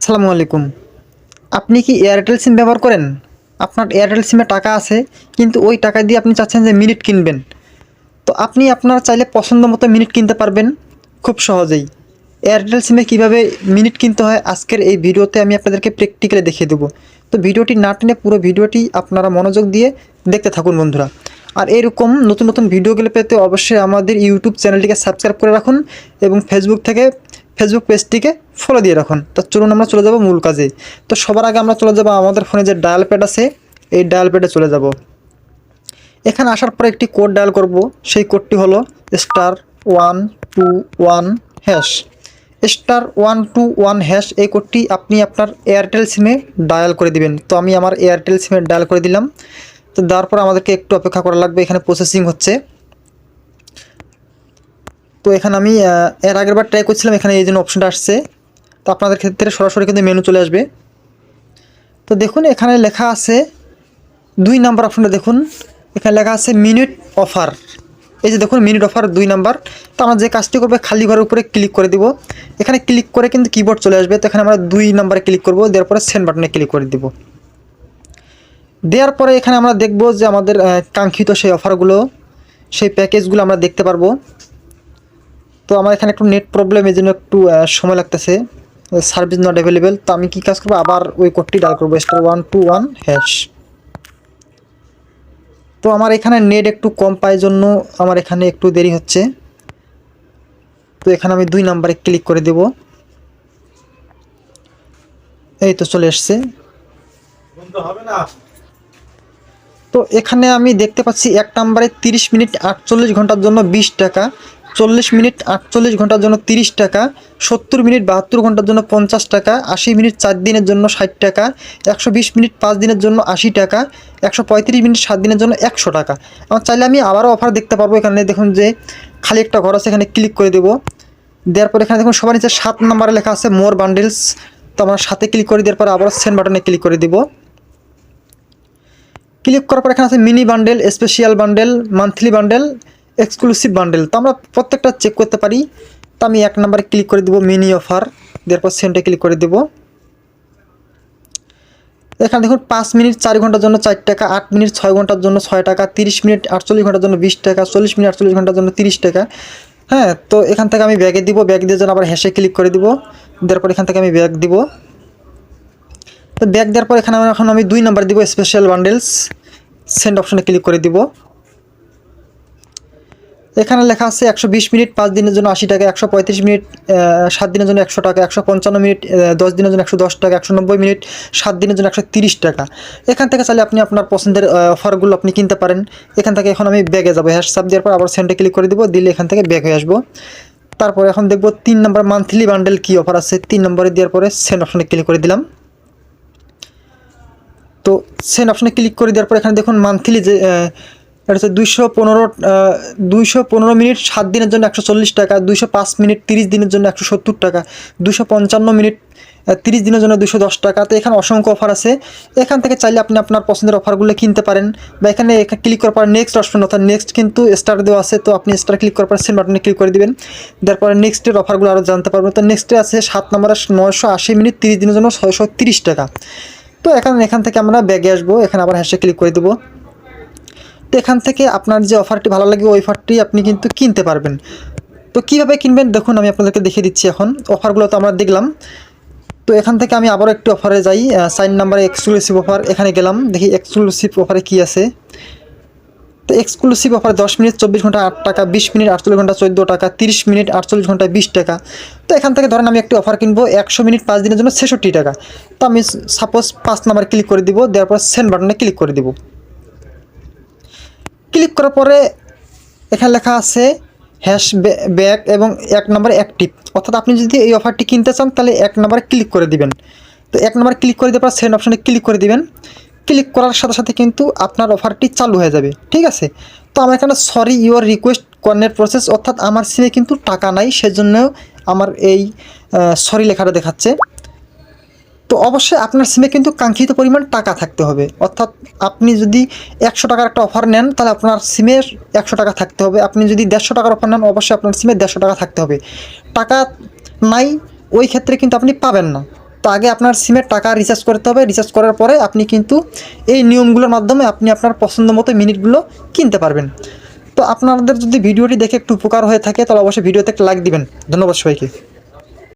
আসসালামু আলাইকুম। আপনি কি এয়ারটেল সিম ব্যবহার করেন? আপনার এয়ারটেল সিমে টাকা আছে, কিন্তু ওই টাকা দিয়ে আপনি চাচ্ছেন যে মিনিট কিনবেন। তো আপনি আপনার চাইলে পছন্দ মতো মিনিট কিনতে পারবেন খুব সহজেই। এয়ারটেল সিমে কীভাবে মিনিট কিনতে হয় আজকের এই ভিডিওতে আমি আপনাদেরকে প্র্যাকটিক্যালি দেখিয়ে দেবো। তো ভিডিওটি না টেনে পুরো ভিডিওটি আপনারা মনোযোগ দিয়ে দেখতে থাকুন বন্ধুরা। আর এরকম নতুন নতুন ভিডিওগুলো পেতে অবশ্যই আমাদের ইউটিউব চ্যানেলটিকে সাবস্ক্রাইব করে রাখুন এবং ফেসবুক পেজটিকে ফলো দিয়ে রাখুন। তো চলুন আমরা চলে যাব মূল কাজে। তো সবার আগে আমরা চলে যাব আমাদের ফোনে যে ডায়াল প্যাড আছে, এই ডায়াল প্যাডে চলে যাব। এখানে আসার পরে একটি কোড ডায়াল করব। সেই কোডটি হলো *121#। *121#, এই কোডটি আপনি আপনার এয়ারটেল সিমে ডায়াল করে দিবেন। তো আমি আমার এয়ারটেল সিমে ডায়াল করে দিলাম। তো দেওয়ার পর আমাদেরকে একটু অপেক্ষা করা লাগবে, এখানে প্রসেসিং হচ্ছে। তো এখানে আমি এর আগের বার ট্রাই করছিলাম, এখানে এই জন্য অপশনটা আসছে। তো আপনাদের ক্ষেত্রে সরাসরি কিন্তু মেনু চলে আসবে। তো দেখুন এখানে লেখা আছে 2 নাম্বার অপশনটা দেখুন, এখানে লেখা আছে মিনিট অফার। এই যে দেখুন মিনিট অফার 2 নাম্বার। তো আমরা যে কাজটি করবো খালি ঘরের উপরে ক্লিক করে দিব। এখানে ক্লিক করে কিন্তু কিবোর্ড চলে আসবে। তো এখানে আমরা 2 নাম্বারে ক্লিক করব, দেওয়ার পরে সেন্ড বাটনে ক্লিক করে দিব। দেওয়ার পরে এখানে আমরা দেখব যে আমাদের কাঙ্ক্ষিত সেই অফারগুলো, সেই প্যাকেজগুলো আমরা দেখতে পারবো। তো আমার এখানে একটু নেট প্রবলেম, এই জন্য একটু সময় লাগতেছে, সার্ভিস নট অ্যাভেলেবেল। তো আমি কী কাজ করবো, আবার ওই কোডটি ডায়াল করবো, *121#। তো আমার এখানে নেট একটু কম পায় জন্য আমার এখানে একটু দেরি হচ্ছে। তো এখানে আমি 2 নাম্বারে ক্লিক করে দেব। এই তো চলে এসছে। তো এখানে আমি দেখতে পাচ্ছি 1 নাম্বারে 30 মিনিট 48 ঘন্টার জন্য 20 টাকা, 40 মিনিট 48 ঘন্টার জন্য 30 টাকা, 70 মিনিট 72 ঘন্টার জন্য 50 টাকা, 80 মিনিট 4 দিনের জন্য 60 টাকা, 120 মিনিট 5 দিনের জন্য 80 টাকা, 135 মিনিট 7 দিনের জন্য 100 টাকা। আমার চাইলে আমি আবারও অফার দেখতে পারবো। এখানে দেখুন যে খালি একটা ঘর আছে, এখানে ক্লিক করে দেবো। দেওয়ার পর এখানে দেখুন সবার নিচে 7 নাম্বারে লেখা আছে মোর বান্ডেলস। তো আমরা 7-এ ক্লিক করে দেওয়ার পর আবার সেন্ড বাটনে ক্লিক করে দেবো। ক্লিক করার পর এখানে আছে mini bundle, special bundle, monthly bundle, exclusive bundle. তো আমরা প্রত্যেকটা চেক করতে পারি। তো আমি 1 নাম্বারে ক্লিক করে দেবো মিনি অফার, দেওয়ার সেন্টে ক্লিক করে দেবো। এখানে দেখুন 5 মিনিট 4 ঘন্টার জন্য 4 টাকা, 8 মিনিট 6 ঘন্টার জন্য 6 টাকা, 30 মিনিট 48 ঘন্টার জন্য 20 টাকা, 40 মিনিট 48 ঘন্টার জন্য 30 টাকা। হ্যাঁ, তো এখান থেকে আমি ব্যাগে দিব, ব্যাগ দিয়ে জন্য আবার হ্যাশে ক্লিক করে দিব। দেওয়ার পর এখান থেকে আমি ব্যাগ দিব। তো ব্যাগ দেওয়ার পর এখানে এখন আমি 2 নাম্বার দিব স্পেশাল বান্ডেলস, সেন্ড অপশনে ক্লিক করে দিব। এখানে লেখা আছে 120 মিনিট 5 দিনের জন্য 80 টাকা, 135 মিনিট 7 দিনের জন্য 100 টাকা, 155 মিনিট 10 দিনের জন্য 110 টাকা, 190 মিনিট 7 দিনের জন্য 130 টাকা। এখান থেকে চাইলে আপনি আপনার পছন্দের অফারগুলো আপনি কিনতে পারেন। এখান থেকে এখন আমি ব্যাগে যাবো, হ্যাশ চাপ দেওয়ার পর আবার সেন্টে ক্লিক করে দিব, দিলে এখান থেকে ব্যাগ হয়ে আসবো। তারপর এখন দেখবো 3 নম্বর মান্থলি বান্ডেল কী অফার আছে। 3 নম্বরে দেওয়ার পরে সেন্ড অপশনে ক্লিক করে দিলাম। তো সেন্ড অপশনে ক্লিক করে দেওয়ার পর এখানে দেখুন মান্থলি যে এটা হচ্ছে 215 মিনিট 7 দিনের জন্য 140 টাকা, 205 মিনিট 30 দিনের জন্য 170 টাকা, 255 মিনিট 30 দিনের জন্য 210 টাকা। তো এখানে অসংখ্য অফার আছে। এখান থেকে চাইলে আপনি আপনার পছন্দের অফারগুলো কিনতে পারেন। বা এখানে ক্লিক করার পর নেক্সট অপশন, অর্থাৎ নেক্সট কিন্তু স্টার দেওয়া আছে। তো আপনি স্টার ক্লিক করার পর সেন্ড বাটনে ক্লিক করে দিবেন। তারপরে নেক্সটের অফারগুলো আরও জানতে পারবেন। তো নেক্সটে আছে 7 নম্বরে 980 মিনিট 30 দিনের জন্য 630 টাকা। তো এখান থেকে আমরা ব্যাগে আসবো, এখানে আবার হ্যাশে ক্লিক করে দেবো। তো এখান থেকে আপনার যে অফারটি ভালো লাগে ওই অফারটি আপনি কিন্তু কিনতে পারবেন। তো কীভাবে কিনবেন দেখুন আমি আপনাদেরকে দেখিয়ে দিচ্ছি। এখন অফারগুলো তো আমরা দেখলাম। তো এখান থেকে আমি আবারও একটি অফারে যাই, 4 নাম্বারে এক্সক্লুসিভ অফার। এখানে গেলাম, দেখি এক্সক্লুসিভ অফারে কী আছে। তো এক্সক্লুসিভ অফারে 10 মিনিট 24 ঘন্টা 8 টাকা, 20 মিনিট 48 ঘন্টা 14 টাকা, 30 মিনিট 48 ঘন্টা 20 টাকা। তো এখান থেকে ধরেন আমি একটি অফার কিনবো 100 মিনিট 5 দিনের জন্য 66 টাকা। তো আমি সাপোজ 5 নাম্বারে ক্লিক করে দিব, দেওয়ার পর সেন্ড বাটনে ক্লিক করে দিব। ক্লিক করার পরে এখানে লেখা আছে হ্যাশ ব্যাক এবং 1 নম্বরে অ্যাক্টিভ। অর্থাৎ আপনি যদি এই অফারটি কিনতে চান তাহলে 1 নম্বরে ক্লিক করে দিবেন। তো 1 নম্বরে ক্লিক করে দেওয়ার পর সেন্ড অপশনে ক্লিক করে দিবেন। ক্লিক করার সাথে সাথে কিন্তু আপনার অফারটি চালু হয়ে যাবে, ঠিক আছে। তো আমার এখানে sorry your request corner process, অর্থাৎ আমার সিমে কিন্তু টাকা নাই, সেজন্য আমার এই সরি লেখাটা দেখাচ্ছে। তো অবশ্যই আপনার সিমে কিন্তু কাঙ্ক্ষিত পরিমাণ টাকা থাকতে হবে। অর্থাৎ আপনি যদি 100 টাকার একটা অফার নেন তাহলে আপনার সিমে 100 টাকা থাকতে হবে। আপনি যদি 150 টাকার অফার নেন অবশ্যই আপনার সিমে 150 টাকা থাকতে হবে। টাকা নাই ওই ক্ষেত্রে কিন্তু আপনি পাবেন না। তো তো আগে আপনার সিমের টাকা রিচার্জ করতে হবে, রিচার্জ করার পরে আপনি কিন্তু এই নিয়মগুলোর মাধ্যমে আপনি আপনার পছন্দ মতো মিনিটগুলো কিনতে পারবেন। তো আপনাদের যদি ভিডিওটি দেখে একটু উপকার হয়ে থাকে তাহলে অবশ্যই ভিডিওতে একটা লাইক দিবেন। ধন্যবাদ সবাইকে।